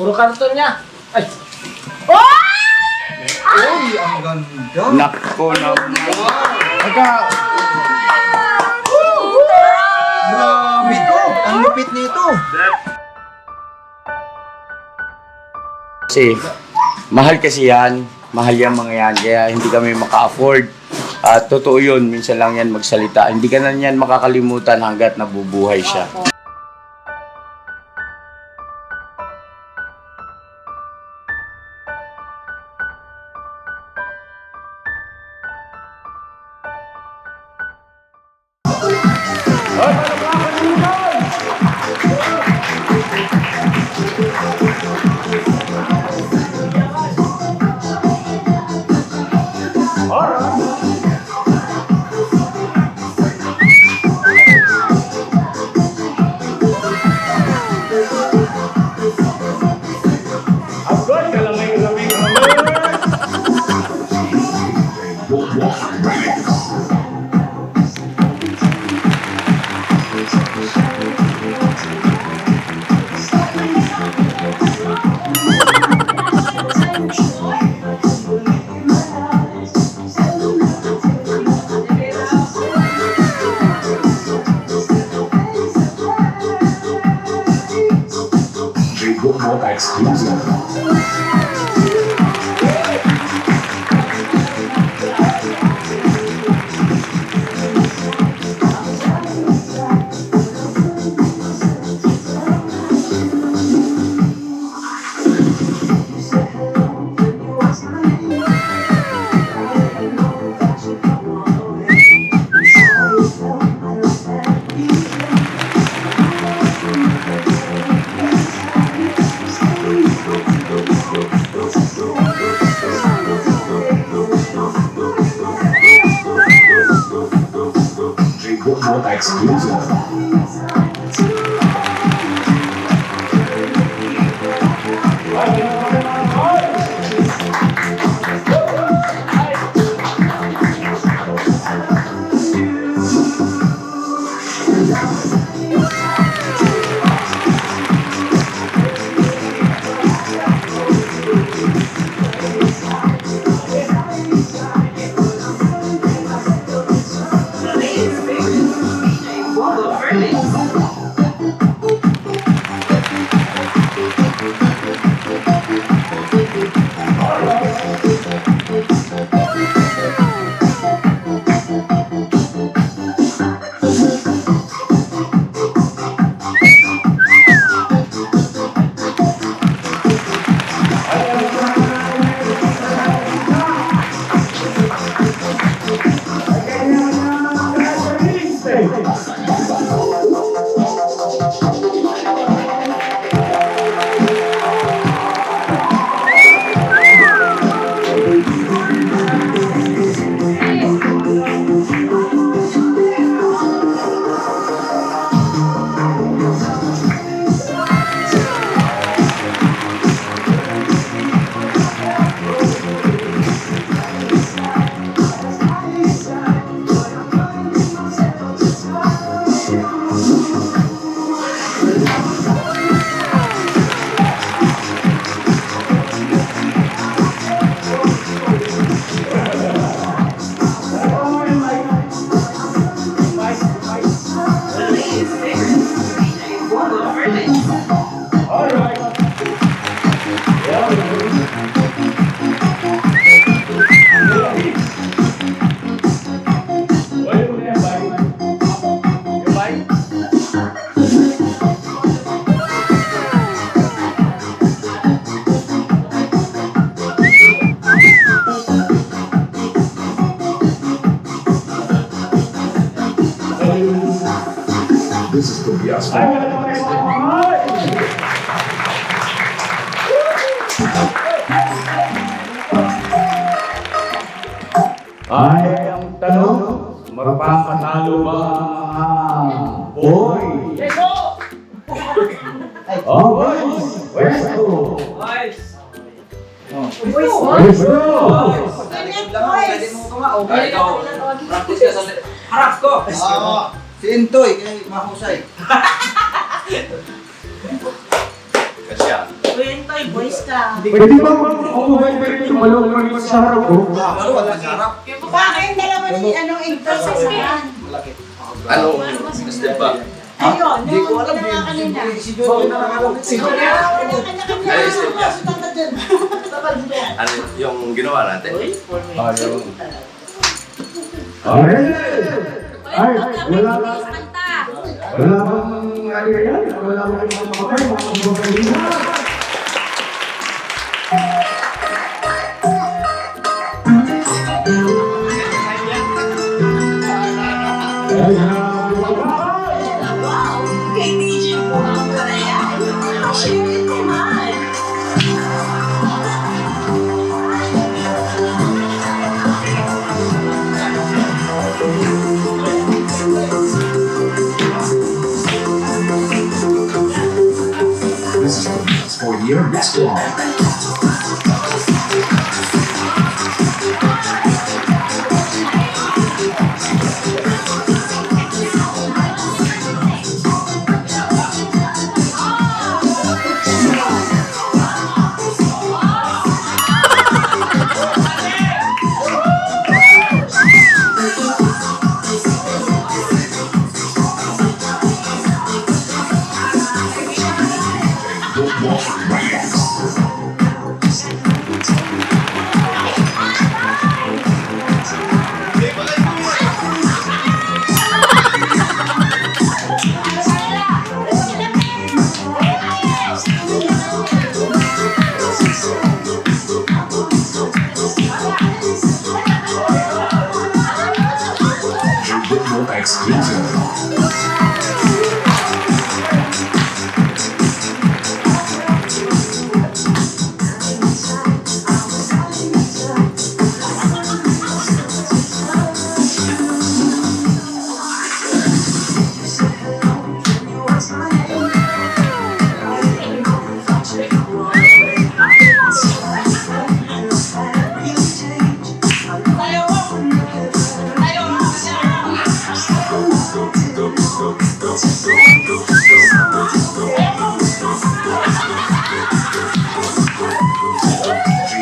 Puro karton niya. Ay! Uy, ang ganda. Nako naman. Pagka... Grabe to. Ang lupit nito. Kasi, mahal kasi yan. Mahal yan mga yan. Kaya hindi kami maka-afford. At totoo yun, minsan lang yan magsalita. Hindi ka na yan makakalimutan hanggat nabubuhay siya. Ay, ang tanong, magpapatalo ba ang boy? Oh, boys! Pwesto! Pwesto! Pwede mo kumao. Practice ka sa harap ko. Si Intoy, kaya mahusay. Kasya. Kwento, boys ka. Pwede ba ako ba yung malong sa harap ko? Wala sa harap. Bakit dalawa ni anong interest sa saan? Ano? Gusto ba? Ayun, Hindi ko alam. ginawa kanina. Si Joey na nakalapit si Joey. Ano yung ginawa natin? Ay, wala ba? Wala bang ano yan? Wala bang mga kapatid? Kay DJ po ang karaya. Shit naman. This is the Beats for Year Next One. Ritmo Exclusive.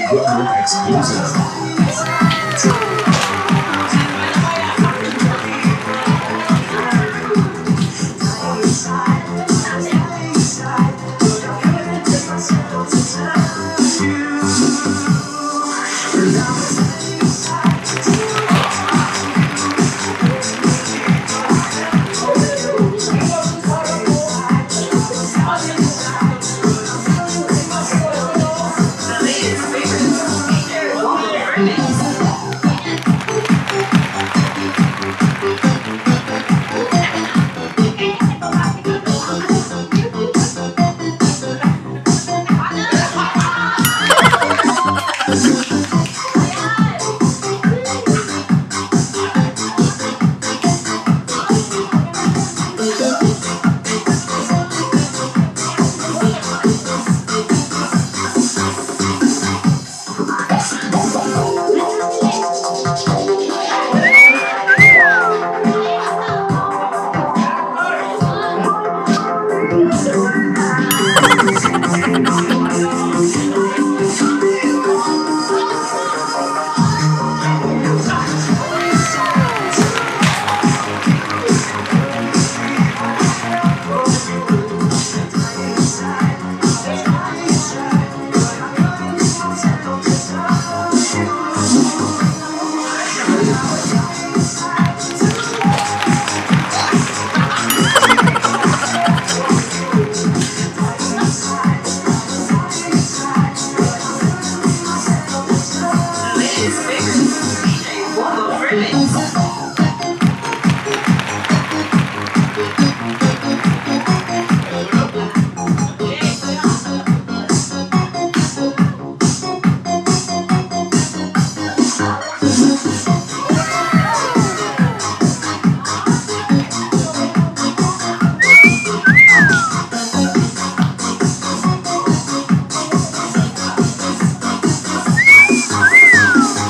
Ritmo Exclusive.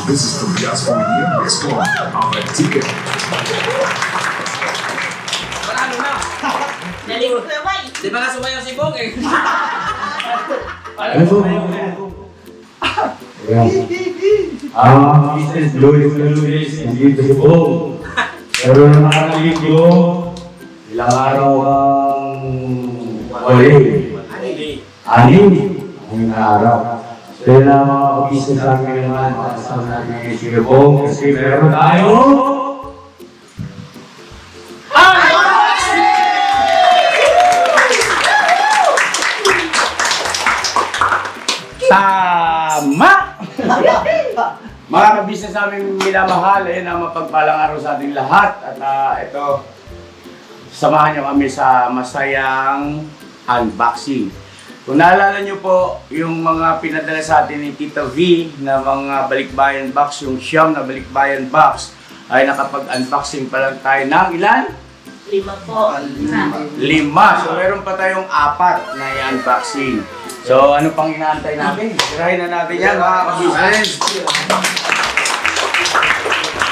This is from Just for Year Next One. I'll bet ticket. Panalo na. Naling ko naman. Di ba nga sumayaw si Bong eh? Ano po? Business Luis, nandito si Bo. Pero nakaraang linggo, ilang araw ang wali. Anim ang araw. Kaya na mga business namin naman, kasama namin si Bo, kasi meron tayo. Tama! Mga kabisnes namin minamahal, na mapagpalang araw sa ating lahat. At ito, samahan niyo kami sa masayang unboxing. Kung naalala niyo po, yung mga pinadala sa atin ni Tita V na mga balikbayan box, yung siyam na balikbayan box, ay nakapag-unboxing pa lang tayo ng ilan? 5 po. 5. So meron pa tayong 4 na i-unboxing. So ano pang inaantay natin? Tirahin na natin yan mga kabisnes.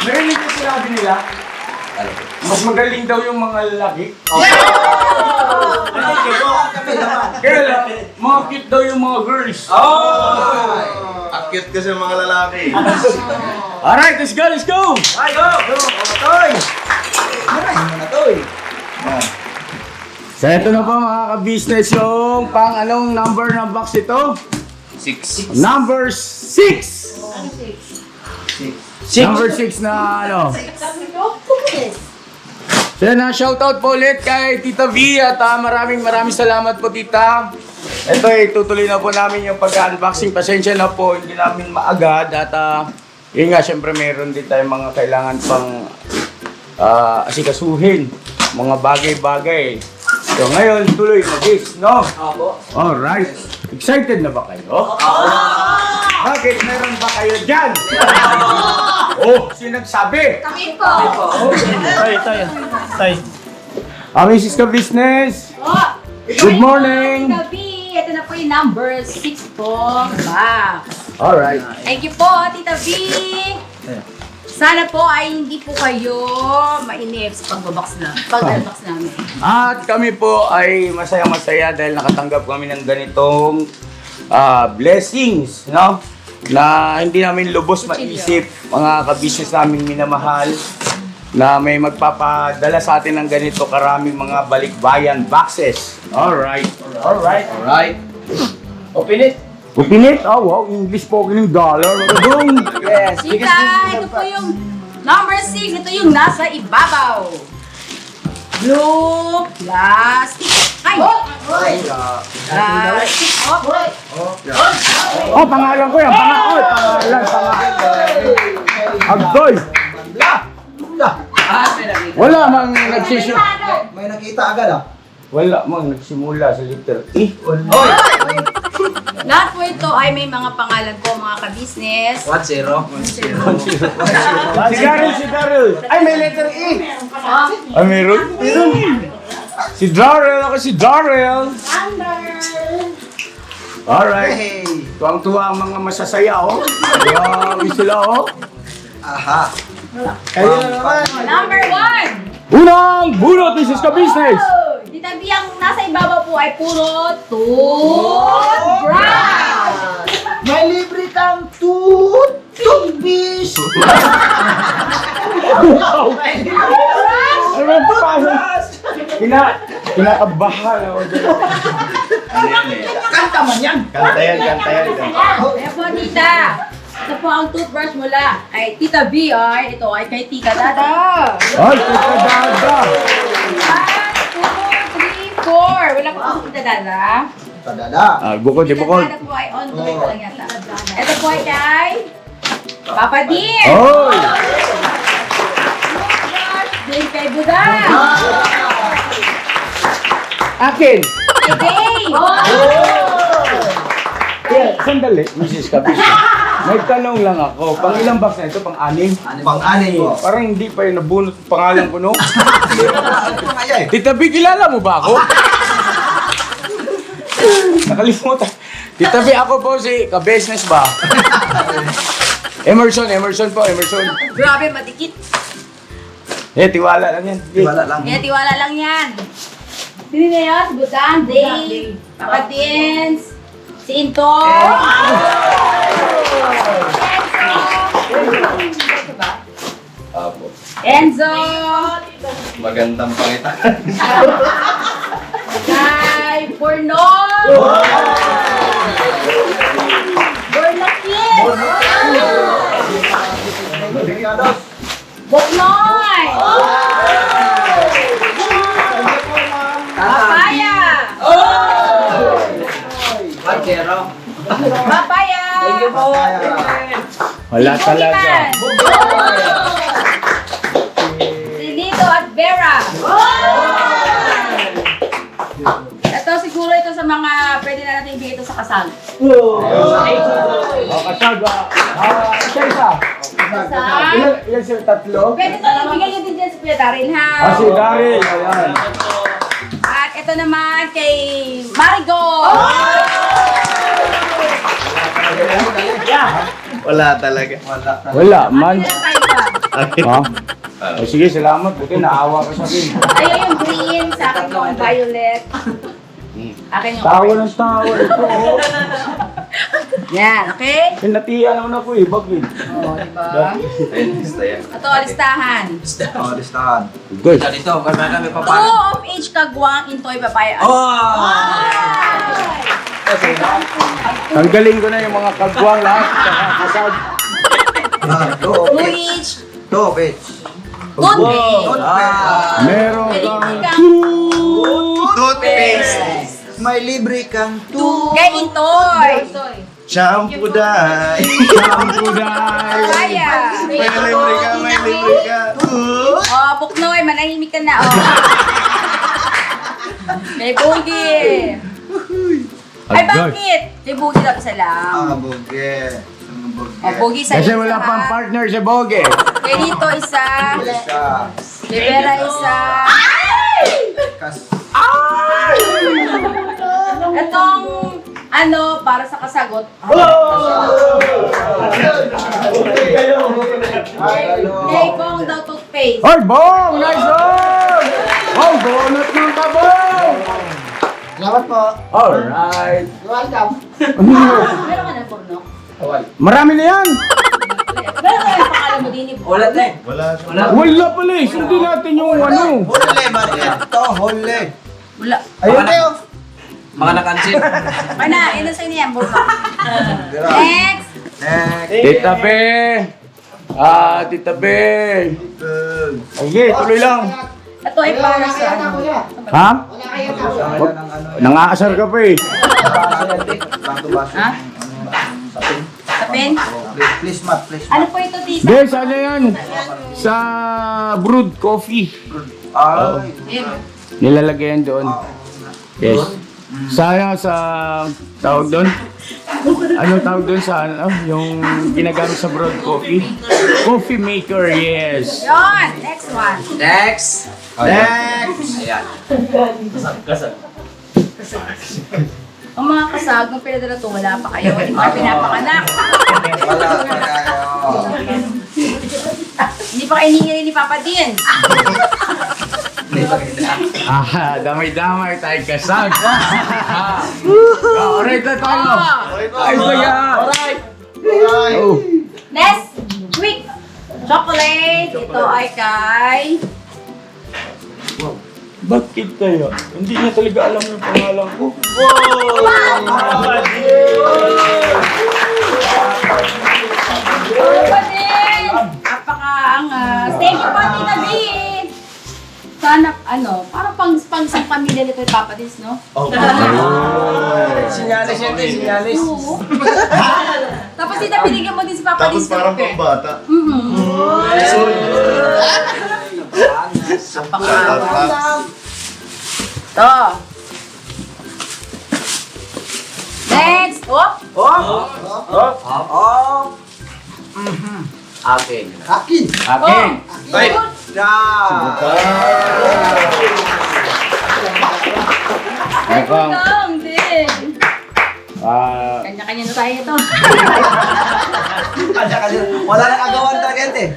Narinig ko sinabi nila, mas magaling daw yung mga lalaki. Kaya lang, mga cute daw yung mga girls. Akit kasi mga lalaki. Alright, let's go, let's go! Ay, go! Toy! Maray mo na, Toy! So ito na po mga ka-business yung pang anong number ng box ito? 6. Number 6! Number 6 na ano? So na shoutout po ulit kay Tita V at maraming salamat po Tita. Ito tutuloy na po namin yung pag-unboxing. Pasensya na po, hindi namin maagad at yun nga, syempre meron din tayong mga kailangan pang asikasuhin. Mga bagay-bagay. So ngayon, tuloy mag-is, no? Opo. Alright. Excited na ba kayo? Bakit? Meron ba kayo dyan? Oh, sinagsabi? Kami po. Tay. Mrs. Ka-Business. Good morning. Tita V, ito na po yung number 6 po. Box. Alright. Thank you po, Tita V. Sana po ay hindi po kayo mainip sa pag-unbox namin. At kami po ay masaya-masaya dahil nakatanggap kami ng ganitong blessings, no? Na hindi namin lubos maisip, mga ka-business namin minamahal, na may magpapadala sa atin ng ganito karaming mga balikbayan boxes. Alright. Open it. Upinit? Oh, wow. English po ng dollar. Yes. Tita, ito po yung number 6. Ito yung nasa ibabaw. Blue plastic. Ay! Plastic. Oh, pangalan ko yan. Pangalan. Agdoy. Wala mang nagsisimula. May nakita agad, Wala mang nagsimula sa letter E. Lahat po ito ay may mga pangalan po, mga ka-business. 1-0. Si Daryl. Ay, may letter E. Ay, meron? Si Daryl. Ako si Daryl. Alright. Hey! Tuwang-tuwa ang mga masasaya, oh. Grabe sila, oh. Aha! Kayo na naman. Number 1. Unang bunot, Mrs. Ka-Business. Tita B, ang nasa ibabaw po ay puro toothbrush. May libre kang toothpiece! Ano ba pa? Kinakabahan ako dyan. Kanta man yan! Kanta yan. Kaya po, tita. Ito po ang toothbrush mula kay Tita B ay ito ay kay Tita Dada. Ay, Dada. 1, 2, 3, 4. Wala po ang Tita Dada. Tadada! Bukod, Tita Dada po ay on the way pa lang yata. Ito po ay kay Papa Dean. Oy! Toothbrush din kay Budan. Akin! Kay Gay. Kaya, sandali, Mrs. Ka-Business. May tanong lang ako. Pang ilang box na ito? Pang-anim? Pang-anin po. Parang hindi pa yung nabunot yung pangalan ko, no? Kaya eh. Tita B, kilala mo ba ako? Nakalimutan. Tita B, ako po si ka-business ba? Emerson po, Emerson. Grabe, madikit. Tiwala lang yan. Wala lang. Kaya tiwala lang yan. Sino na yun? Si Budan, Dave, Papa Dins, Si Into. Apo. Enzo. Magandang pangita. Kay Bornol. Bornokit. Boknoy. Papaya. Papaya. Thank you po. Wala talaga. Si Lito at Vera. Ito siguro ito sa mga pwede na natin ibigay ito sa kasal. Kasag. Isa. Kasal. Ilan sila? Tatlo? Pwede ito ibigay nyo din dyan sa Kuya Darin, ha? Si Daryl. Ayan. At ito naman kay Marigo. Wala talaga. Wala man. Ilan tayo pa? Ha? Sige, salamat. Buti naawa ka sa akin. Ayun yung green, sa akin yung violet. Akin yung Tawa orange. ng tawa. Ito. Yan, okay? Pinatiyan naman ako eh. Bakit? O, diba? Ito, listahan. Oh, listahan. Good. Dito, kami 2 of each kagwang intoy papaya. Tanggalin ko na yung mga kagwang lahat. Kasag. 2 each. Toothpaste. Toothpaste. Meron Pwede kang kang Toothpaste. May libre kang kay intoy. Shampoo dye. shampoo dye. Papaya. May libre ka, may libre ka. Oh, Buknoy, manahimik ka na. Oh. Kay Bugi. Ay, bakit? Kay Bugi daw isa lang. buge. Oh, Bugi sa Kasi isa. wala pang partner si Boge. Kay Lito isa. Isa. Kay Vera isa. Kas. Itong, ano, para sa kasagot. Kay Bong daw toothpaste. Ay, Bong! Nice one! Oh, bonus ng kabong! Salamat po. Alright. Meron ka na, Porno? Marami na yan! Meron ka na yung pangalan mo din, Wala na eh. Wala pala eh. Sundin natin yung ano. Huli, Marito. Huli. Wala. Ayun kayo. Mga nakansin. Ay na, yun na sa'yo niyan, Porno. Next! Next. Tita Be! Tita Be! Sige, tuloy lang. Ito ay para sa ano. Ha? Nangaasar ka pa eh. Ha? Sa pen? Please, Matt. Please, Ano po ito, Tisa? Hindi, sana yan. Sa brewed coffee. Ay. Nilalagay yan doon. Yes. Sayang sa tawag doon. Ano tawag doon sa ano? Yung ginagamit sa brewed coffee? Coffee maker, yes. Yun! Next one. Next. Next. Ayan. Ang mga kasag, nung pinadala to, wala pa kayo. Hindi pa kayo pinapanganak. Wala pa kayo. Hindi pa kayo hinihingi ni Papa Din. Damay-damay tayo kasag. Alright na tayo. Ay, kaya. Alright. Oh. Next week, chocolate. Ito ay kay... Bakit kaya? Hindi niya talaga alam yung pangalan ko. Papa Din! Napaka-angas. Thank you po, Tita B. Sana, ano, parang pang isang pamilya nito yung Papa Din, no? Sinyalis yan eh, sinyalis. Oo. Tapos Tita, binigyan mo din si Papa Din Tapos parang pambata. Ito. Next. Oh. Akin. Akin. Akin. Ay. Mukhang, Din. Kanya-kanya na tayo ito. Wala nang agawan talaga yan eh.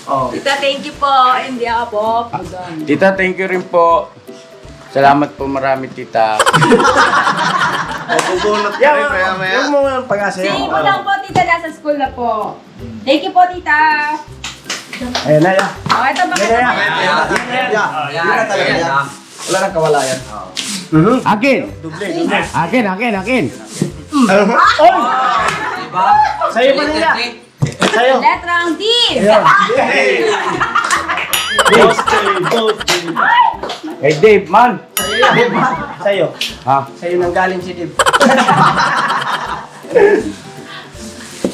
Tita, thank you po. Hindi ako po. Tita, thank you rin po. Salamat po marami, tita. Mabubunot ka rin kaya maya. Huwag mo ang pag-asa Si yan. Budang po, tita, nasa school na po. Thank you po, tita. Ayan na yan. Oh, ito ba kayo? Yan na talaga yan. Wala nang kawalayan. Akin! Akin! Diba? Sa'yo pa nila. Sa'yo. Letrang D. Hey Dave, man! Sa'yo. Ha? Sa'yo nang galing si Dave.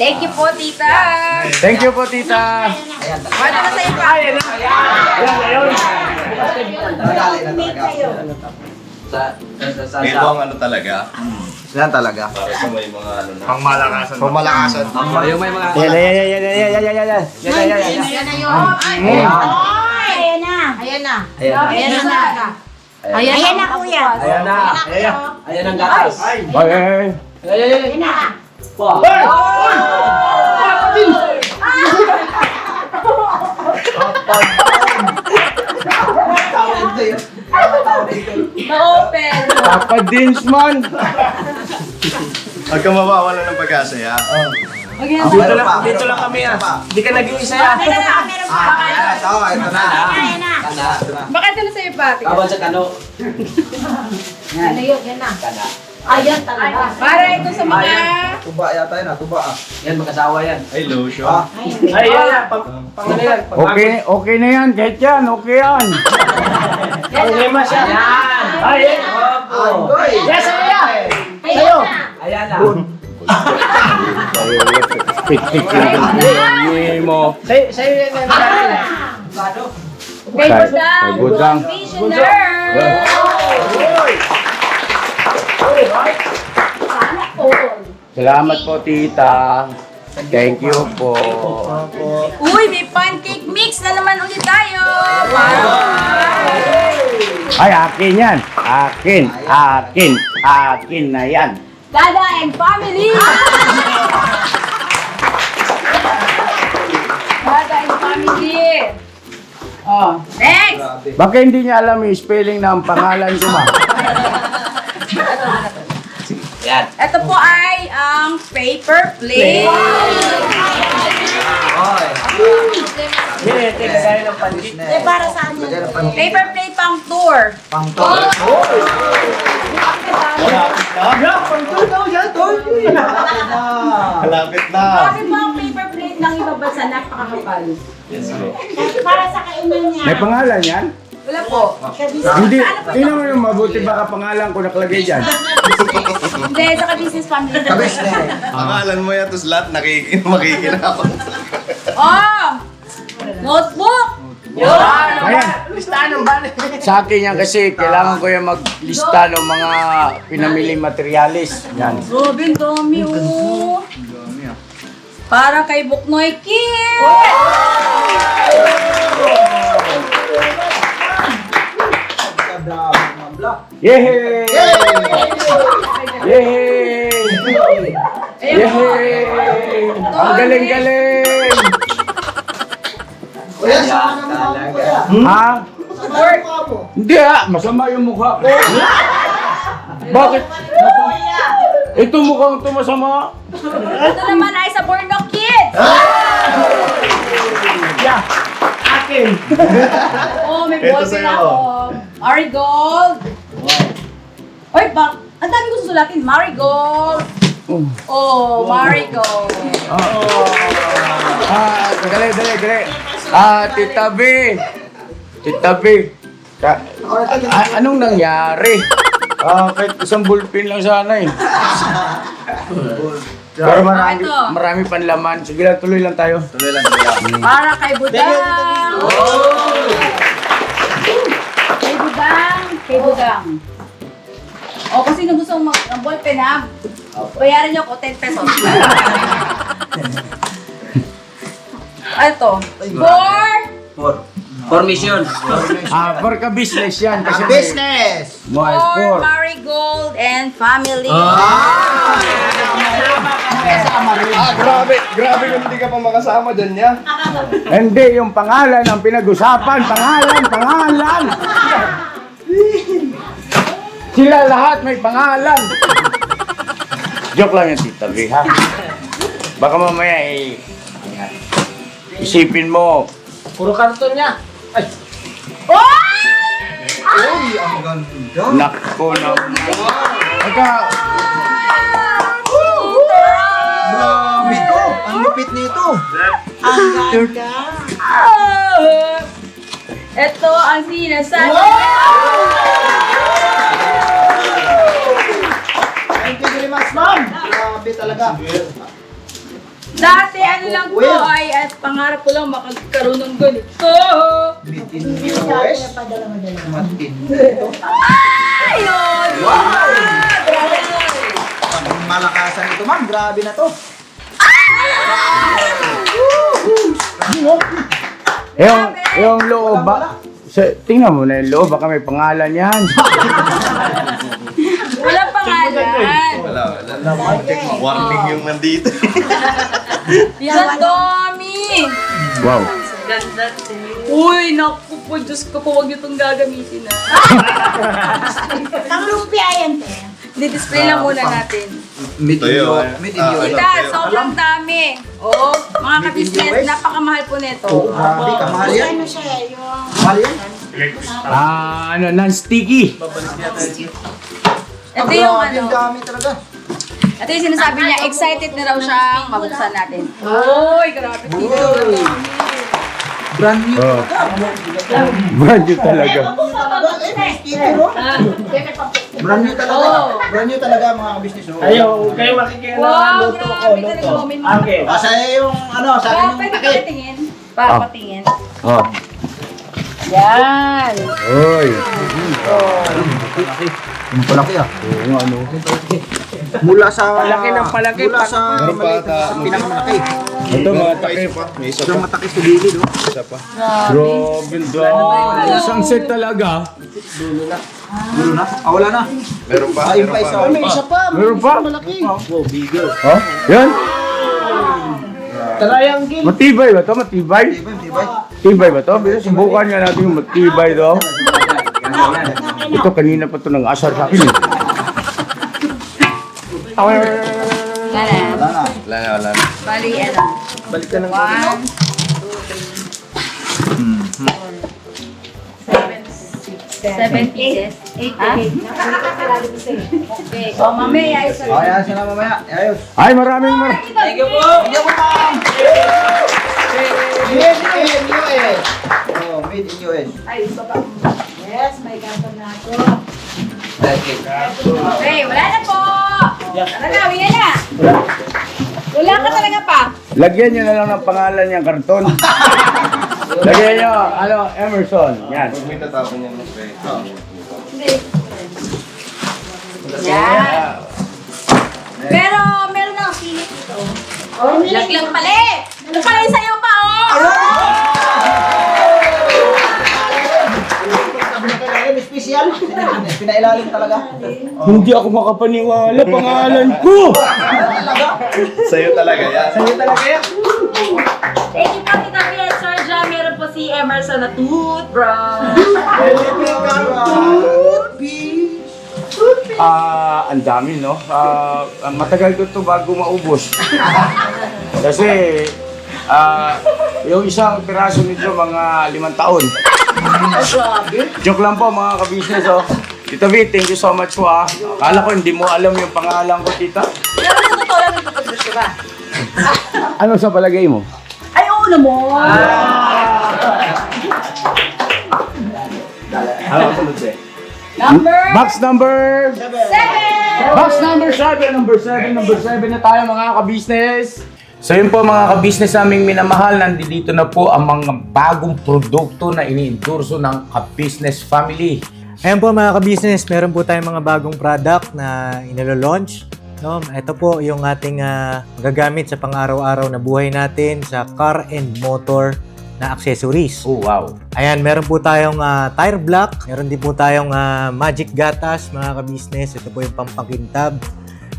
Thank you po, tita. Thank you po, tita. Ano na sa'yo pa? Ayan ayun. Nagalay na talaga. Ito ang ano talaga. Yan talaga. Para sa may mga ano na. Pangmalakasan. Pamalakasan. Yung may mga... Yan. Ayan na yun. Ayan na. Ayan na. Ayan na. Ayan na, kuya. Ayan na. Ayan ang gatas. Ay! Ayan na. Na-open. Papa Dins, man! Huwag kang mawawala ng pag-asa ya. Dito lang kami Hindi ka nag-iisa yan. Meron pa. Ito na. Ayan na. Bakit ito na sa'yo, Pati? Tawad sa kano. Ano yun? Yan na. Kana. Ayan talaga. Para ito sa mga... Tuba yata yun tuba Yan, mag-asawa yan. Ay, lotion. Ay, yan. Pangano yan. Okay na yan, kahit yan, okay yan. Panglima siya. Ay, yan. Opo. Yes, sa'yo yan. Sa'yo. Ayan na. Pitik yung mo. Sa'yo yan. Kay Budang. Kay Budang. Visioner. Sana all. Salamat po, tita. Thank you po. Uy, may pancake mix na naman ulit tayo. Ay, akin yan. Akin na yan. Dada and family. Dada and family. Oh, next. Baka hindi niya alam yung spelling ng pangalan ko, ma. Yan. Ito po ay ang paper plate. Hindi, kagaya ng pandik. Para saan yan? Paper plate pang tour. Malapit na. Bakit ba ang paper plate lang ibabasa napakakapal? Para sa kainan niya. May pangalan yan? Wala po. Hindi. Tingnan mo yung mabuti baka pangalan ko nakalagay dyan. Hindi, sa ka-business family. Pangalan mo yan, tapos lahat makikinabang. Oh! Notebook! Ayan. Listahan ng balik. Sa akin yan kasi kailangan ko yung maglista ng mga pinamiling materialis. Yan. Robin, dami oh. Para kay Buknoy Kim! Yehey! Yehey! Yehey! Ang galing-galing! Ha? Hindi masama yung mukha ko. Bakit? Ito mukhang ito masama. Ito naman ay sa Bornok Kids! Akin. Oh, may Ito boyfriend sa'yo. ako. Marigold! Oy, ang dami ko susulatin. Marigold! Oh, Marigold! Dali. Tita B. Anong nangyari? Kahit isang bullpen lang sana eh. Pero marami pang laman. Sige lang, tuloy lang tayo. Para kay Budang! Kay Budang. O, kung sino gusto ng ballpen ha, bayaran niyo ako 10 pesos. Ito, For mission. For ka-business yan. Kasi Business. May for for. Marigold and family. Grabe yung hindi ka pa makasama dyan niya. Hindi, yung pangalan ang pinag-usapan. Pangalan. Sila lahat may pangalan. Joke lang yan, Tita B, ha? Baka mamaya isipin mo. Puro karton niya. Ay, Uy, ang ganda. Nako naman. Pagka, Grabe to. Ang lupit nito. Ito ang sinasabi. Thank you very much, ma'am. Grabe talaga. Dati ano lang po ay at pangarap ko lang makagkaroon ng ganito. Made in US. Matindi ito. Ayun! Grabe nun. Ang malakasan ito, ma'am. Grabe na to. yung loob ba? Tingnan mo na yung loob, baka may pangalan yan. Walang pangalan. Wala. Warning yung nandito. Yan, dami. Wow. Ganda. Uy, naku po, Diyos ko po, huwag niyo itong gagamitin na. Ang lumpia yan, te. Di-display lang muna natin. Made in Tayo, US. Made in US. Kita, sobrang dami. Oo, mga kabisnes, US? napakamahal po nito. Oo, grabe. Kamahal yan. Ano siya, yung... Kamahal yan. Non-sticky. Ito yung Grabe, ang ano, dami talaga. ito yung sinasabi niya, excited na raw siyang mabuksan natin. Uy, grabe. Brand new. Oh. Brand new talaga. Brand new talaga. Brand new talaga mga kabisnes. ayaw, kayo makikinig na Wow, luto ko, grabe luto. talaga. May mga- Okay. Saya yung ano, sa akin yung Pwede takip. patingin. Papatingin. Oh. Yan. Oy. Yung palaki ah. Oo nga, ano. Mula sa... Palaki ng palaki. Mula sa Meron pa maliit ata, sa pinakamalaki. Ito mga takip. May isa Yung pa. matakis sa gilid oh. Isa pa. Grabe, dami. Isang set talaga. Dulo na. Ah, wala na. Meron pa. Ayun pa isa. May isa pa. Meron pa? Oh, bigger. Oh, yan. Triangle. Matibay ba to? Matibay? Tibay, tibay. Tibay ba to? Pero subukan nga natin yung matibay to. Ito, kanina pa to nang asar sa akin. Ganun. Wala na. Wala na. Bali, ano. Balik ka ng 1, 7 pieces. 8 Okay. O, mamaya, isa. Oh, yan sila mamaya. Ayos. Ay, maraming Thank you po. Made in US. Oh, made in US. Yes, may ganto na ako. Okay, wala na po. Tara na, uwi na. Wala ka talaga pa. Lagyan nyo na lang ng pangalan niyang karton. Lagyan nyo, ano, Emerson. Yan. Huwag may tatapon yan ng tray. Yan. Pero, meron na akong pilit ito. Laglang pala eh. Ano pala yung sayo pa, oh? Special. Pinailalim talaga. Hindi ako makapaniwala, pangalan ko. Sa'yo talaga yan. Sa'yo talaga yan. Thank you po, Tita Pia. Sir John, meron po si Emerson na toothbrush. Ang dami, no? Matagal ko ito bago maubos. Kasi, yung isang piraso nito mga 5 taon. Joke lang po mga kabisnes, oh. Tita V, thank you so much po, ah. Akala ko hindi mo alam yung pangalan ko, tita. Pero sa totoo lang, nagtutubrush ka ba? Ano sa palagay mo? Ay, oo naman. Ano ang sunod eh? Number Box number 7. Box number 7 na tayo mga kabisnes. So yun po mga kabisnes naming minamahal, nandito na po ang mga bagong produkto na ini-endorso ng Kabisnes Family. Ayan po mga ka-business, meron po tayong mga bagong product na inilo-launch. No? Ito po yung ating gagamit sa pang-araw-araw na buhay natin sa car and motor na accessories. Oh wow. Ayan, meron po tayong tire block, meron din po tayong magic gatas mga ka-business. Ito po yung pampakintab.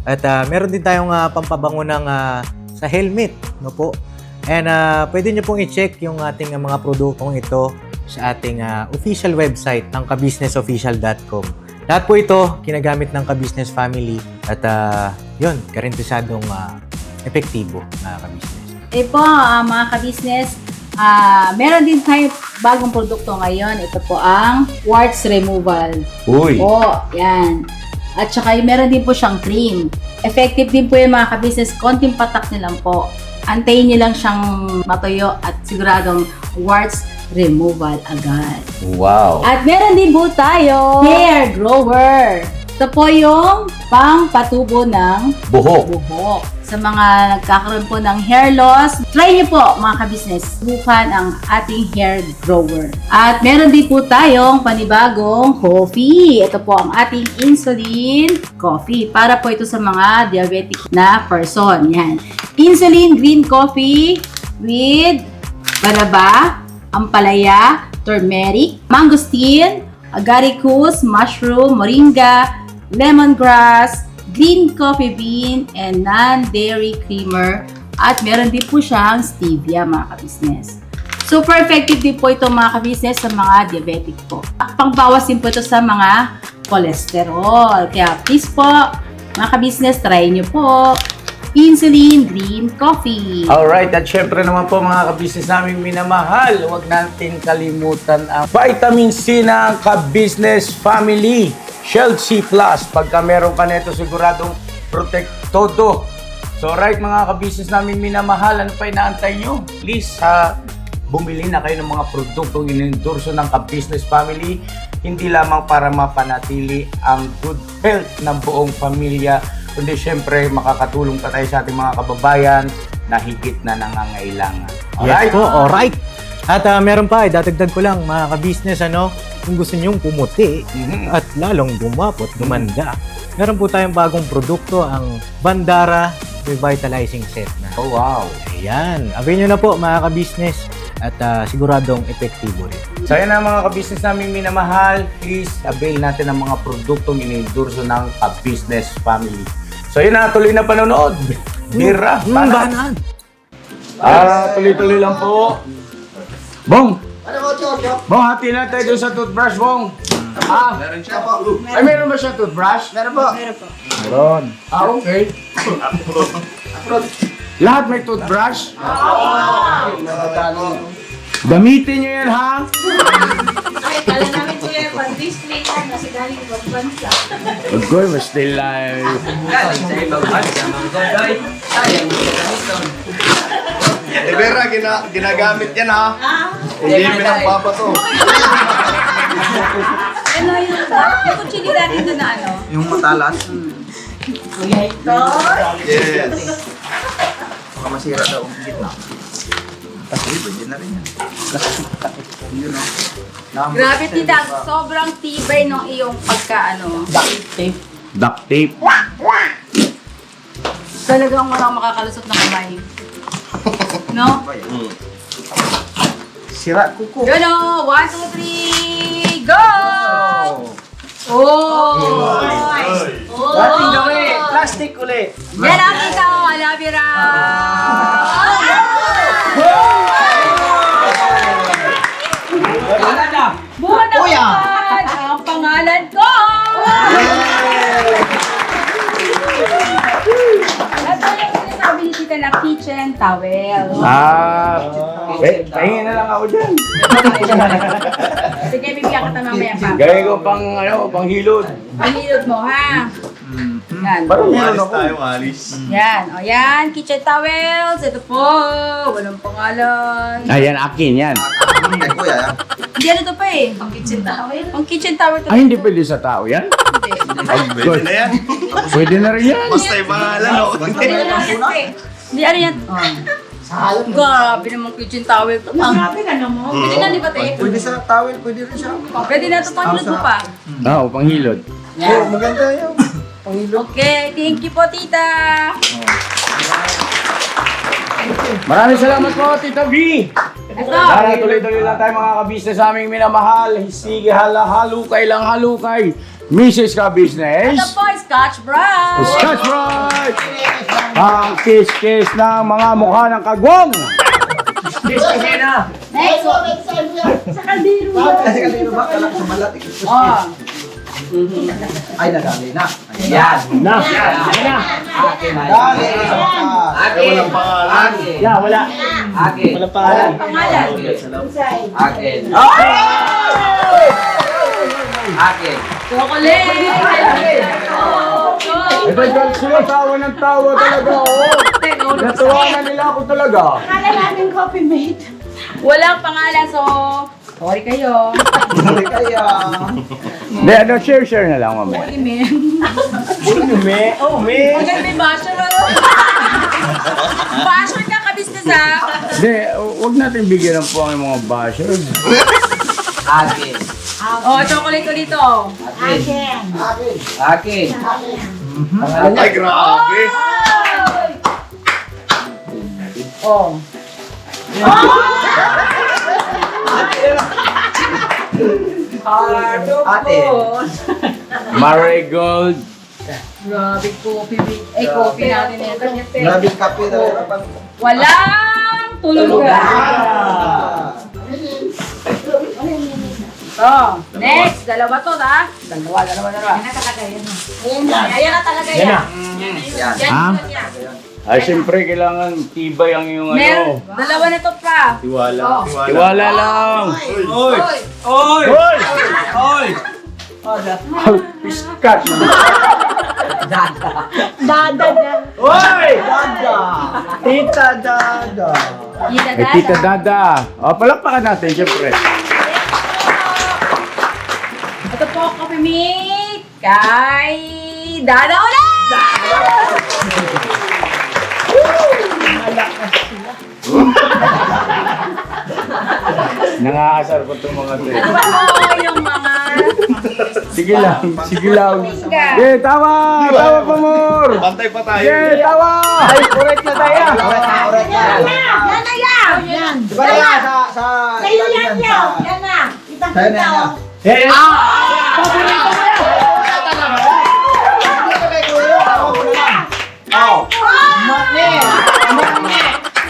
At meron din tayong pampabango ng sa helmet, no po. And pwede nyo pong i-check yung ating mga produktong ito sa ating official website ng kabisnesofficial.com. Lahat po ito, kinagamit ng ka-business family at yun, karintisadong epektibo na ka-business. Po, mga ka-business, meron din tayo bagong produkto ngayon. Ito po ang warts removal. Uy! Po, yan. At saka meron din po siyang cream. Effective din po yung mga ka-business. Konting patak niyo lang po. Antayin niyo lang siyang matuyo at siguradong warts removal agad. Wow! At meron din po tayo hair grower. Ito po yung pang-patubo ng buhok. Sa mga nagkakaroon po ng hair loss, try niyo po mga ka-business, subukan ang ating hair grower. At meron din po tayong panibagong coffee. Ito po ang ating insulin coffee. Para po ito sa mga diabetic na person. Yan. Insulin green coffee with banaba, ampalaya, turmeric, mangosteen, agaricus, mushroom, moringa, lemongrass, green coffee bean, and non-dairy creamer. At meron din po siyang stevia, mga ka-business. Super effective din po ito, mga ka-business, sa mga diabetic po. Pangbawas din po ito sa mga cholesterol. Kaya please po, mga ka-business, try nyo po insulin green coffee. Alright, at syempre naman po mga ka-business namin minamahal, huwag natin kalimutan ang vitamin C ng ka-business family. Shield C+. Pagka meron ka nito, siguradong protect todo. So right mga ka-business namin minamahal, ano pa inaantay nyo? Please, bumili na kayo ng mga produktong inendorso ng ka-business family, hindi lamang para mapanatili ang good health ng buong pamilya, kundi syempre makakatulong pa tayo sa ating mga kababayan na higit na nangangailangan. Yes po, alright. At meron pa, dadagdag ko lang mga ka-business, kung gusto nyong pumuti at lalong gumapot, gumanda. Meron po tayong bagong produkto, ang Bandara Revitalizing Set na. Oh wow! Ayan, avail nyo na po mga ka-business at siguradong epektibo rin. So yan ang mga ka-business namin minamahal, please avail natin ang mga produktong inendorso ng ka-business family. So yun na, tuloy na panonood. Bira, Banan! tuloy-tuloy lang po. Bong! Bong, hati na tayo dun sa toothbrush, Bong. Meron siya po. Ay, meron ba siya toothbrush? Meron po. Meron. Okay. Lahat may toothbrush? Gamitin nyo yan, ha? Kala namin po yung pang-display na nasa galing ibang bansa. Agoy, we're still live. Vera, ginagamit yan ha. Hindi pinagpapato. Ano yung kutsili natin doon na Yung matalas. Kuya ito. Yes. Baka masira daw ang gitna. Kasi pwede na rin yan. Yun o. Grabe tita, sobrang tibay ng iyong Duct tape. Talagang walang makakalusot na kamay. No? Sira kuko. Yun o! 1, 2, 3, go! Oh! Dating gawin. Plastic ulit. Yan ang ikaw, Alabira! Buwan naman ang pangalan ko! At ano yung sinasabi ni Tita na kitchen towel? Pahingin na lang ako dyan. Sige, bibigyan kita mamaya pa. Gawin ko pang hilod. Panilod mo, ha? Yan. Parang meron Alis ako. tayo, alis. Yan. O yan, kitchen towels. Ito po. Walang pangalan. Ayan, akin yan. Kay kuya. Hindi, ano to pa eh. Pang kitchen towel? Pang kitchen towel to. Ay, hindi pwede sa tao yan? Hindi. Pwede na yan. Pwede na rin yan. Basta yung pangalan, no? Hindi, ano yan? Grabe naman kitchen towel to. Grabe ka naman. Pwede na, di ba, te? Pwede sa towel, pwede rin siya. Pwede na ito, panghilod mo pa. Oo, pang hilod. Oh, maganda yun. Okay, thank you po, tita. Maraming salamat po, Tita V. Ito. Sana tuloy-tuloy lang tayo mga ka-business sa aming minamahal. Sige, halukay lang halukay. Mrs. Ka-Business. Ito po, Scotch Brite. Scotch Brite! Ang kiss-kiss ng mga mukha ng kagwang. Kiss-kiss na. Next. Sa kaldero. Kasi kanino ba? Kalak sa malat. Oh. Ay, nadali na. Yan. Na. Akin. Dali. Akin. Walang pangalan. Yeah, wala. Akin. Walang pangalan. Pangalan. Akin. Akin. Chocolate! Ito yung sila tawa ng tawa talaga, oh. Natawanan nila ako talaga. Akala namin coffee mate. Walang pangalan, so sorry kayo. Dali kaya. Hindi, ano, share na lang, mamaya. Sorry, men. Me. Agad may basher, ano? Basher ka, kabisnes, ha? Hindi, huwag natin bigyan ng puwang yung mga bashers. Akin. Oh, chocolate ko dito. Akin. Akin. Ay, grabe. Oh. Ate. Marigold. Grabe, coffee. Ay, coffee natin ito. Grabe kape daw. Walang tulugan. Oh, next. Dalawa to, ha? Dalawa. Yan na talaga yan. Ayan na talaga yan. Yan. Ay, siyempre, kailangan tibay ang iyong Meron. ano. Dalawa na to pa. Tiwala. Oh. Tiwala lang. Oy! Hoy! Piskat. Dada na. Hoy! Dada. Tita Dada. Ay, Tita Dada. O, palakpakan natin, siyempre. Ito po, coffee mate. Kay Dada ulit! Nangaasar ko itong mga to. Ano ba po yung mga... Sige lang. Pinga? Yeah, tawa! Tawa pa more! Pantay pa tayo. Yeah, tawa! Ay, correct na tayo. Correct na. Yan na yan. Yan. Diba na yan sa... Sa'yo yan yan. Yan na. Sa'yo na yan.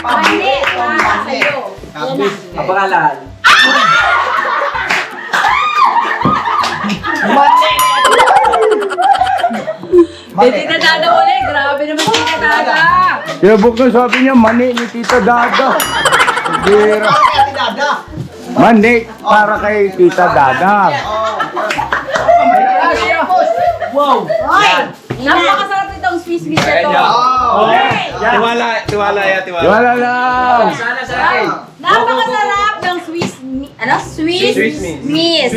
Mani! Para sa'yo. Ang pangalan. Tita Dada ulit. Grabe naman si Tita Dada. Kaya bukod sabi niya, mani ni Tita Dada. Gira. Ate Dada. Mani para kay Tita Dada. Wow. Napakasarap itong Swiss miss na to. Tiwala ya, tiwala. Wala lang. Napakasarap ng Swiss Swiss miss.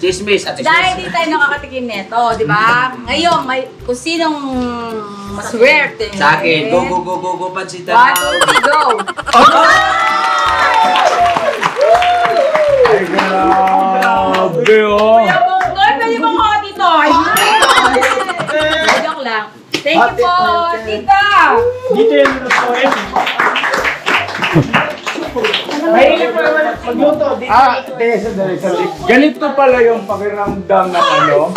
Chismis. Ate Dahil di tayo nakakatikim nito, di ba? Ngayon, may kung sinong maswerte. Sa akin. Go, pansita. 1, 2, 3, go! Ay, grabe oh. Kuya Bonggoy, pwede bang ako dito? Ay, joke lang. Thank you po, tita! Dito yung restaurant. Mahilig pa naman magluto. Sandali. Ganito pala yung pakiramdam ng ano?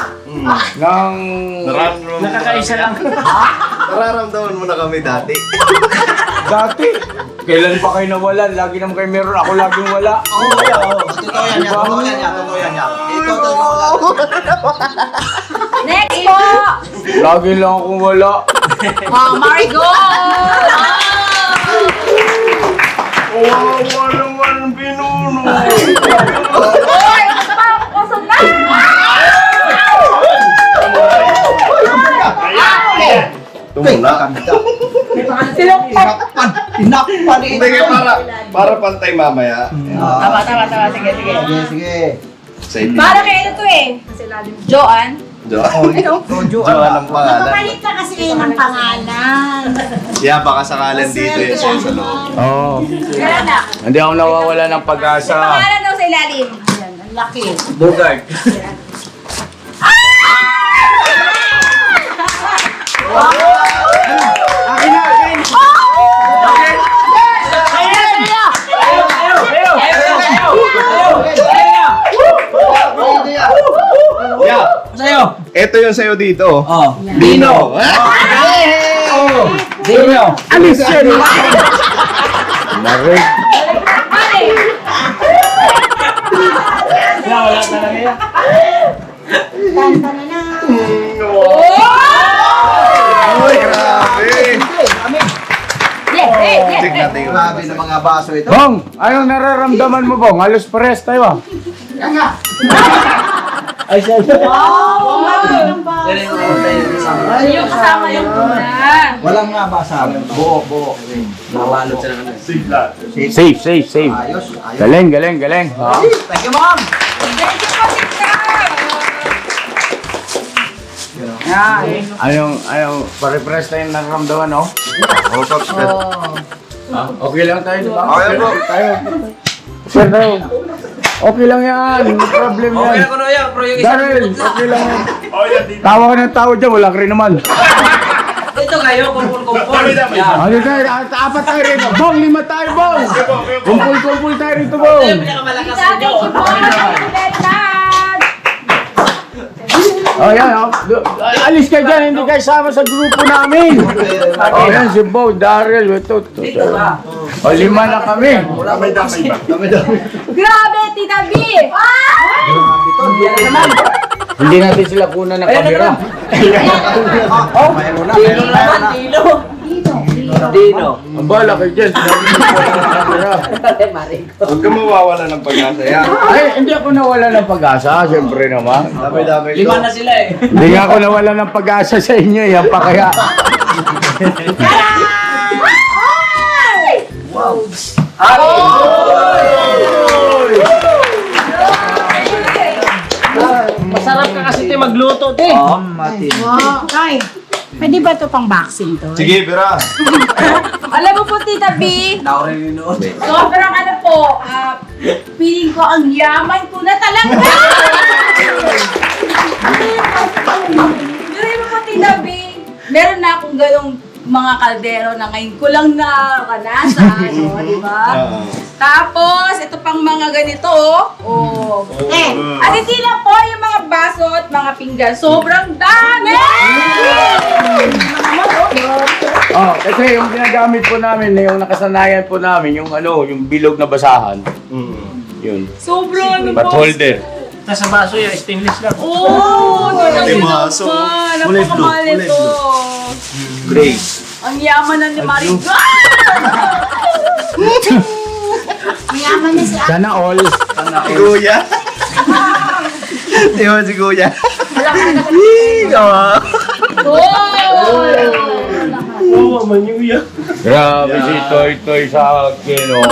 Ng... Nakakaisa lang. Nararamdaman mo na kami dati. Dati. Kailan pa kayo nawalan? Lagi naman kayo meron. Ako laging wala. Totoo yan. Next po! Lagi lang akong wala. Oh, Marigold! Kawawa naman pinuno. Uy! Ano ba? Kusog na! Tumula. Silungkot! Inakpan eh. Hindi, para pantay mamaya. Tama. Sige. Sige. Sa inyo. Para kay ano to eh? Joanne? Joan ang pangalan. Mapalit ka kasi ng pangalan. Yeah, baka sakalan dito yun sa'yo sa loob. Oo. Meron na. Hindi ako nawawala ng pag-asa. Pangalan daw sa ilalim. Ayan, ang laki. Bogart. Yeah. Sa'yo. Ito yung sa'yo dito. Oh. Dino. Dino. Alis yan. Marig. Mali! Wala talaga yan. Uy, grabe! Check natin yung Grabe na mga baso ito. Bong, anong nararamdaman mo, Bong? Halos pares tayo ah. Ay, siya. Yung kasama yung una. Walang nga basa. Buo. Nabalot sila naman. Safe. Ayos. Galing. Ha? Thank you, ma'am. Thank you po, tita. Anong, pare-pares tayong nararamdaman, no? Oh, Pops. Okay lang tayo, di ba? Okay po. Tayo. Sir, tayo. Okay lang yan. No problem yan. Okay lang ko na yan. Daryl, okay lang yan. Tawa ka ng tao dyan. Wala ka rin naman. Ito kayo, kumpul-kumpul. Ano tayo? Apat tayo rin. Bong, 5 tayo, Bong. Kumpul tayo rito, Bong. Pinakamalakas Tita, thank you po. Thank you very much. Oh, yan. Alis ka dyan. Hindi kayo sama sa grupo namin. Oh, yan. Si Bo, Daryl. Ito. O, 5 na kami. Grabe, Tita B. Hindi natin sila kunan ng kamera. Mayroon na. Dino. Ang bala kayo dyan. Sinabi ko kunan ng kamera. Huwag ka mawawala ng pag-asa yan. Ay, hindi ako nawala ng pag-asa. Siyempre naman. Dami-dami ito. 5 na sila eh. Hindi nga ako nawala ng pag-asa sa inyo. Yan pa kaya. Masarap ka kasi tayo magluto, te. Ay, pwede ba ito pang boxing to? Sige, Bira. Alam mo po, Tita B, sobrang ano po, feeling ko ang yaman ko na talaga! Pero mo po, Tita B, meron na akong ganong mga kaldero na ngayon ko lang naranasan, di ba? Tapos, ito pang mga ganito, oh. At hindi lang po yung mga baso at mga pinggan, sobrang dami! Oh, kasi yung ginagamit po namin, yung nakasanayan po namin, yung yung bilog na basahan. Yun. Sobrang ano But po. holder. Nasa baso yung stainless lang. Oh, Di ba? So, napakamahal ito. Grace. Ang yaman na ni Marie. Ang yaman na siya. Sana all. Si Kuya. Di ba si Kuya? Grabe si Toy sa akin, oh.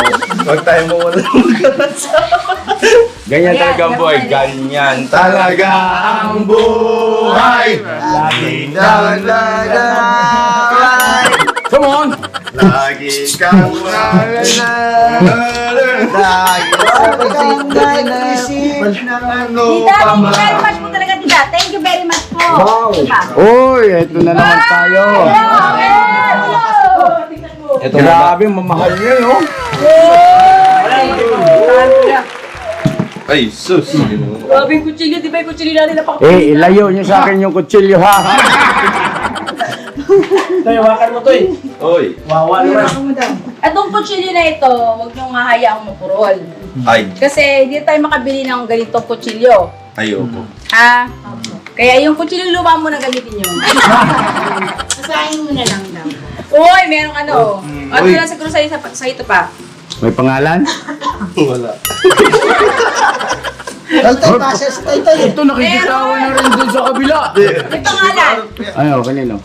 Huwag tayo mawala ng pag-asa. Ganyan talaga ang buhay. Ganyan talaga ang buhay. Laging dalaga. Come on! Lagi kang Tita, thank you very much po talaga, Tita. Thank you very much po. Diba? Uy, eto na naman tayo. Ito Grabe, mamahal niya, no? Ay, sus. Grabe yung kutsilyo. Di ba yung kutsilyo natin na Ilayo niyo sa akin yung kutsilyo, ha? Tayo, wakan mo to eh. Oy. Wawa naman. Itong kutsilyo na ito, huwag niyong hahayaang mapurol. Ay. Kasi hindi tayo makabili ng ganitong kutsilyo. Ayoko. Ha? Kaya yung kutsilyo luma mo na gamitin nyo. Sasahin mo na lang daw. Uy, merong ano. Ano Uy. lang siguro sa ito pa. May pangalan? Wala. Ito, nakikitawan na rin dun sa kabila. May pangalan. Ano, kanino?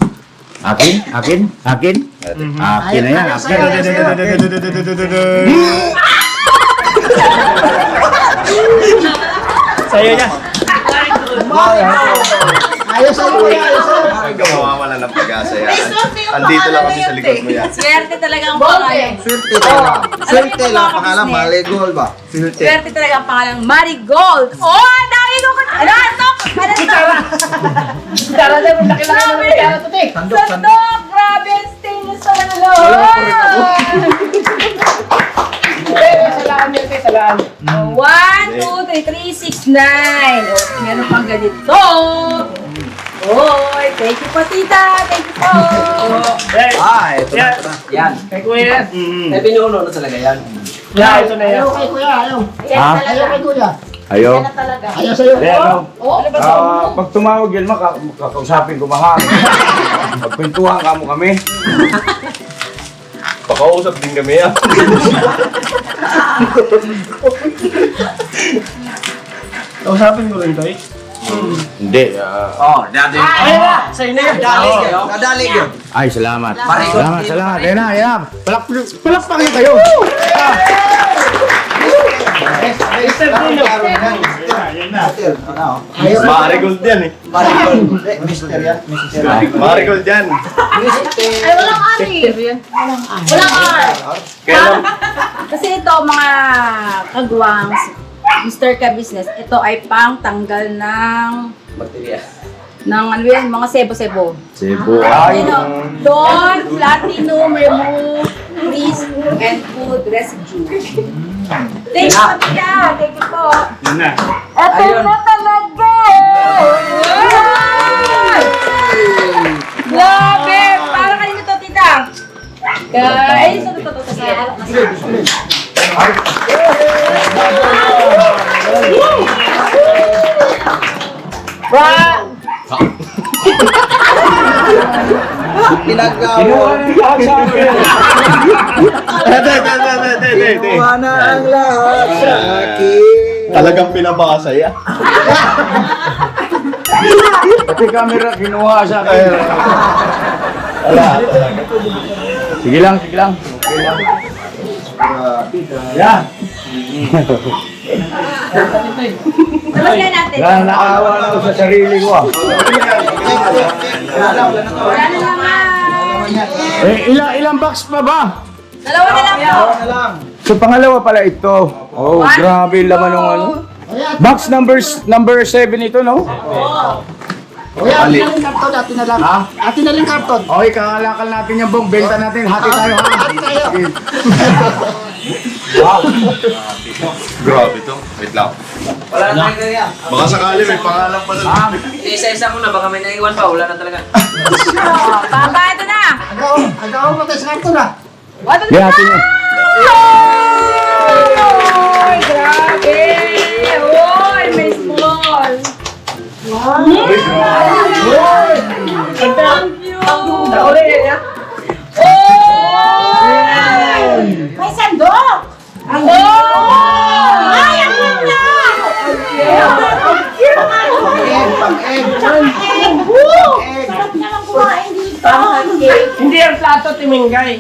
Akin? Akin? Akin? Akin na yan, akin. Sa'yo niya. Huwag ka mawawala ng pag-asa yan. Andito lang kami sa likod mo yan. Swerte talaga ang pangalan. Swerte lang pangalan, Maligol ba? Swerte. Swerte talaga ang pangalan. Marigold. Oh, ang dami ko. Ano ito? Ano ito? Tara na, laki lang ang nangyari to, te. Sandok! Grabe ang stainless sa mga loob. Salaan niyo, te, salaan. 1, 2, 3, 4, 5, 6, 9. Oh, meron pang ganito. Oy, thank you po, tita. Thank you po. Ito na. Yan. Kay kuya yan. Ay, pinuno na talaga yan. Yan, ito na yan. Yan talaga. Ayaw? Yan na talaga. Ayaw sa'yo. Hindi, ano? Oh, Pag tumawag yan, kakausapin ko mahal. Magkwentuhan ka mo kami. Pakausap din kami ah. Kausapin mo rin, Toy. Hindi. Dadali. Sa'yo na yan. Nadali yun. Ay, salamat. Salamat. Salamat. Ayan na, ayan na. Palakpakin kayo. Mister Bruno. Marigold yan eh. Mister yan. Mister. Marigold yan. Ay, walang ari. Walang R. Kailan? Kasi ito, mga kagwang, Mr. Ka-Business, ito ay pang tanggal ng ano yan, mga sebo-sebo. Cebu. Don, platinum, remove, grease, and food residue. Thank you, Tita. Thank you po. Yun na. Ito na talaga! Grabe! Para kanino to, Tita? Guys, ito. Sige, harap na siya. Wow! Pinagawa. Kinuha na ang lahat sa akin. Talagang pinabasa ya. Pati camera, kinuha sa akin. Wala talaga. Sige lang. Yan. Namaskay natin. Naawa na ako sa sarili ko ah. Wala na naman. Ilang box pa ba? Dalawa na lang po. So pangalawa pala ito. Oh, grabe yung laman ng ano. Box number 7 ito, no? Kuya, atin na rin karton. Atin na lang. Ha? Atin na rin karton. Okay, kakalakal natin yung bong. Benta natin. Hati tayo, ha? Sige. Wow. Grabe to. Wait lang. Wala na tayo kaya. Baka sakali may pangalan pa doon. Isa-isa mo na, baka may naiwan pa. Wala na talaga. Papa, ito na. Agaw mo tayo sa karton ah. What Yan natin yun. Oy, grabe! Oy, may small! Thank you! Oy! May sandok! Oh! Ay, ang ganda! Sarap naman kumain dito! Hindi ang plato, Timingay.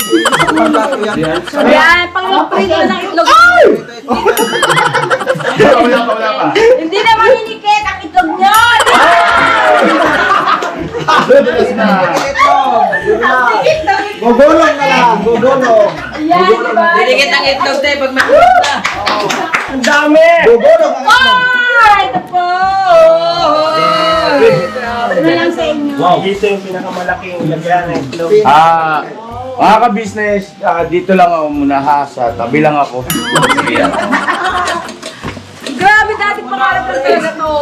Yan, pang-prito ng itlog. Wala pa. Hindi naman hinikit ang itlog niyo! Gugulong na lang. Gugulong. Yan, di ba? Dinikit ang itlog tayo pag makulog na. Ang dami. Gugulong ang Oh! Ito po! Ito na lang sa inyo. Dito yung pinakamalaking lagyan ng itlog. Mga ka-business, dito lang ako muna ha. Sa tabi lang ako. Grabe, dati pangarap ko talaga to.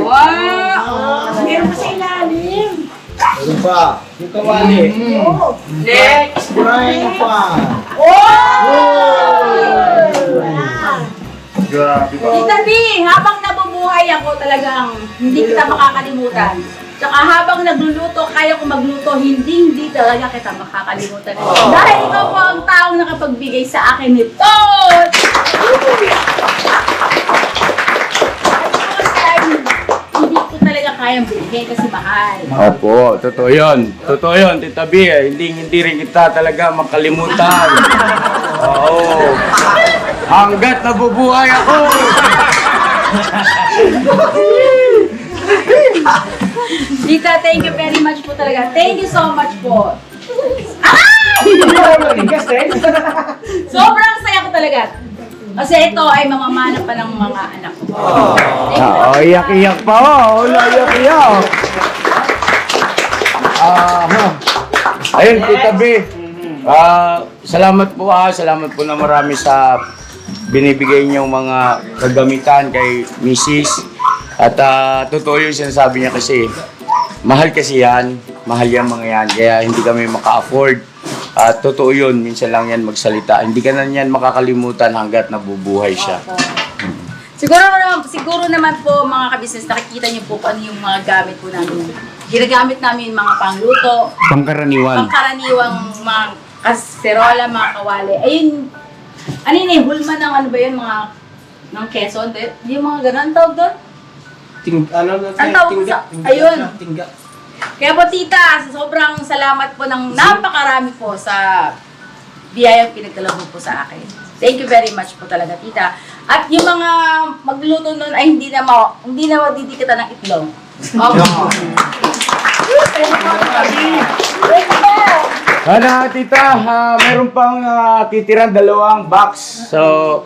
Wow! Meron pa sa ilalim. Meron pa. Dito wali. Next! Meron pa. Tita B, habang nabubuhay ako talagang hindi kita makakalimutan. Tsaka habang nagluluto, kaya ko magluto, hindi talaga kita makakalimutan. Dahil ikaw po ang taong nakapagbigay sa akin nito! Hindi ko talaga kayang bilhin kasi mahal. Opo, totoo yun. Totoo yun, Tita B. Hindi rin kita talaga makalimutan. Oo. Hanggat nabubuhay ako! Tita, thank you very much po talaga. Thank you so much po. Ay! Sobrang saya ko talaga. Kasi ito ay mamamana pa ng mga anak ko. Thank you. Iyak-iyak pa oh. Iyak-iyak. Ayun, Tita B. Salamat po Salamat po na marami sa binibigay niyong mga kagamitan kay Mrs. At totoo yung sinasabi niya kasi mahal kasi yan. Mahal yan mga yan. Kaya hindi kami maka-afford. At totoo yun, minsan lang yan magsalita. Hindi ka na yan makakalimutan hanggat nabubuhay siya. Siguro naman po mga kabisnes, nakikita niyo po kung ano yung mga gamit po namin. Ginagamit namin yung mga pangluto, Pangkaraniwan. pangkaraniwang mga kaserola, mga kawali. Ayun, ano yun eh, hulma ng ano ba yun, mga ng Quezon, yung mga ganun tawag doon? Ang tawag sa, ayun. Kaya po tita, sobrang salamat po ng napakarami po sa biyayang pinagkaloob po sa akin. Thank you very much po talaga tita. At yung mga magluluto nun ay hindi na madidikita ng itlog. Sana tita, meron pang titirang 2 box. So,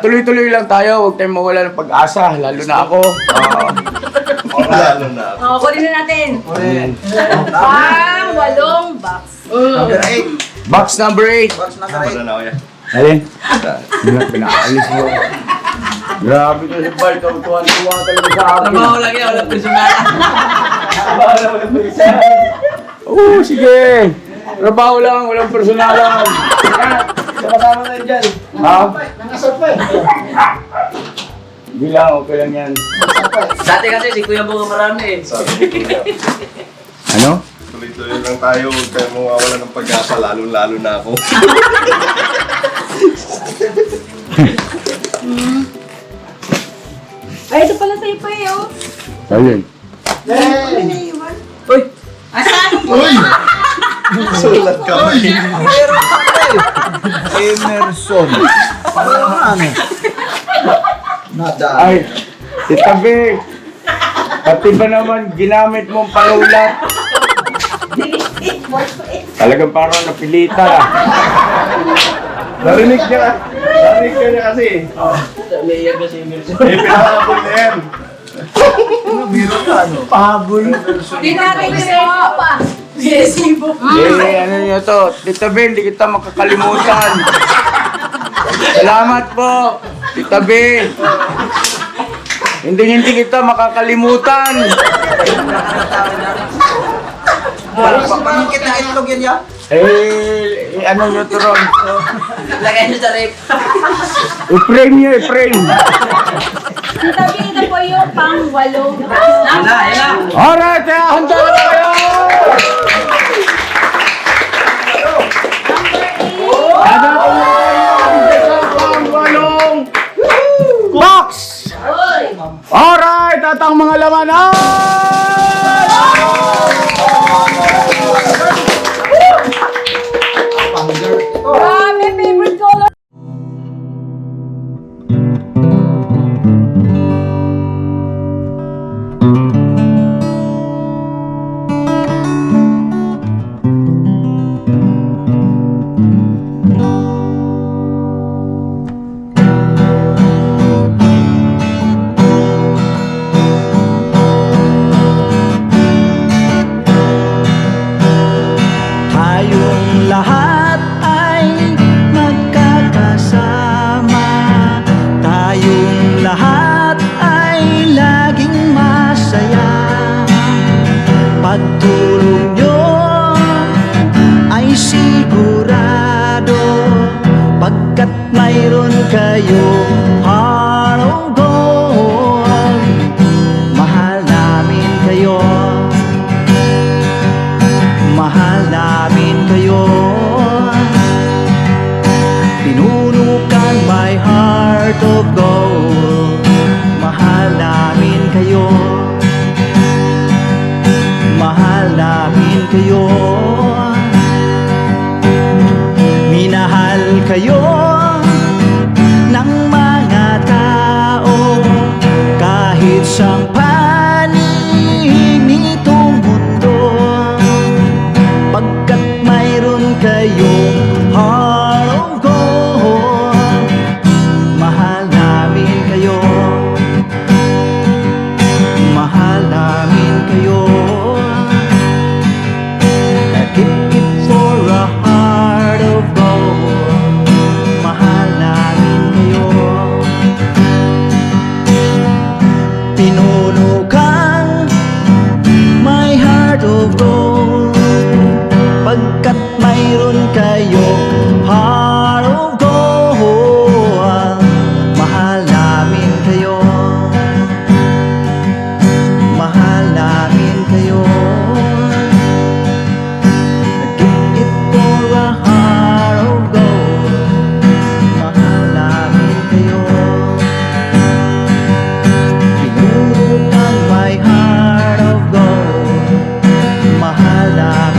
tuloy-tuloy lang tayo. Huwag tayong mawala ng pag-asa. Lalo na ako. Lalo na. Kunin na natin. Pang 8 box. Number 8. Box number 8. Box number 8. Wala na ako yan. Alin? Pinaalis mo. Grabe ka si Bart. Tuwan-tuwa talaga sa akin. Trabaho lang yan, walang personal. Oo, sige. Trabaho lang, walang personalan. Kasama na yun dyan. Ha? Nangasal pa eh. Hindi lang, okay lang yan. Dati kasi si Kuya Bunga marami eh. Sabi ko nga, Ano? tuloy-tuloy lang tayo. Huwag tayo mawawala ng pag-asa. Lalo-lalo na ako. Ay, ito pala sa'yo pa eh, oh. Ayun. Uy! Asan? Sulat ka ba? Meron pa eh. Emerson. Ano? Nadaan. Ay, itabi. Pati ba naman ginamit mong panulat? Talagang parang napilita. Narinig niya. Narinig ka niya kasi. Naiyak na si Emerson. Eh, pinakabol na yan. Meron ka ano? Pahabol. Hindi natin siya pa. Resibo. Ano nyo to? Tita Ben, hindi kita makakalimutan. Salamat po, Tita Ben. Hindi kita makakalimutan. Parang kita itlog yan ya? Ano nyo to ron? Lagay niyo sa rep. I-frame nyo, i-frame. Tita B, ito po yung pang 8 box. Yan na. Alright, kaya handa na kayo! Handa ko na kayo sa pang-walong box! Alright, at ang mga laman Grabe, favorite color. Tayong lahat ay magkakasama. Tayong lahat ay laging masaya. Pagtulong nyo ay sigurado, pagkat mayroon kayong heart of gold. Mahal namin kayo. Mahal namin kayo. Pinunukan my heart of gold. Mahal namin kayo. Mahal namin kayo. Minahal kayo ng mga tao kahit sa panig nitong mundo. Pagkat mayroon kayong heart of gold, mahal namin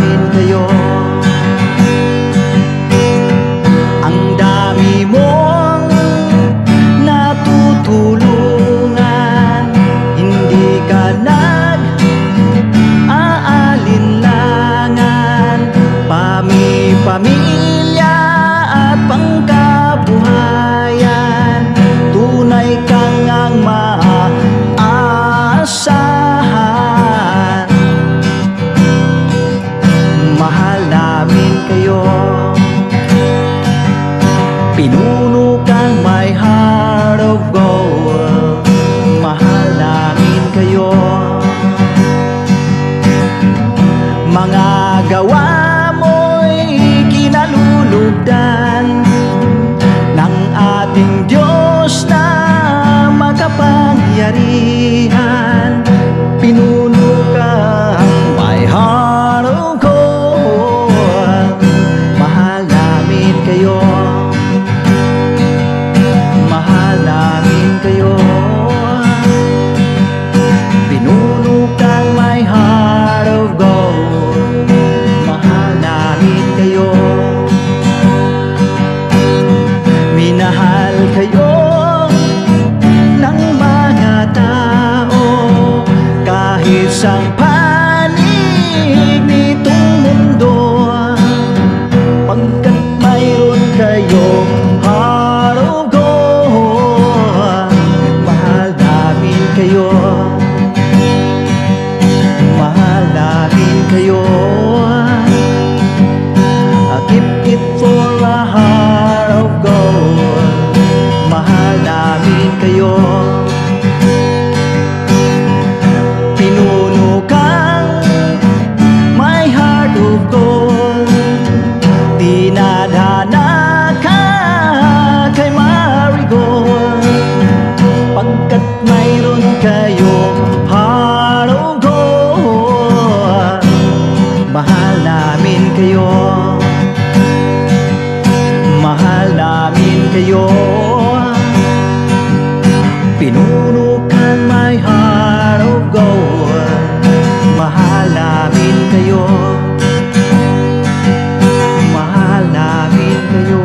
namin kayo. Ang dami mong natutulungan, hindi ka nag-aalinlangan. Pamilya at pangkabuhayan, tunay kang ang maaasahan. Mahal namin kayo, pinuno kang my heart of gold. Mahal namin kayo, mga gawa mo'y kinalulugdan ng ating Diyos na makapangyarihan. Pinuno kang my heart of gold. Mahal namin kayo, mahal namin kayo. Pinuno kang my heart of gold. Mahal namin kayo, minahal kayo ng mga tao. Kahit sang panig nitong mundo, pagkat mayroon kayong heart of gold. Mahal namin kayo, mahal namin kayo. I keep it for a heart of gold. Mahal namin kayo, pinuno kang my heart of gold. Dinadhana ka kay Marigold, pagkat mayroon kayong heart of gold. Mahal namin kayo, mahal namin kayo. Pinuno kang my heart of gold. Mahal namin kayo, mahal namin kayo.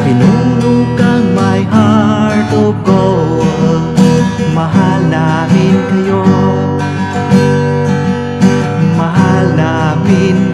Pinuno kang my heart of gold. Mahal namin kayo, mahal namin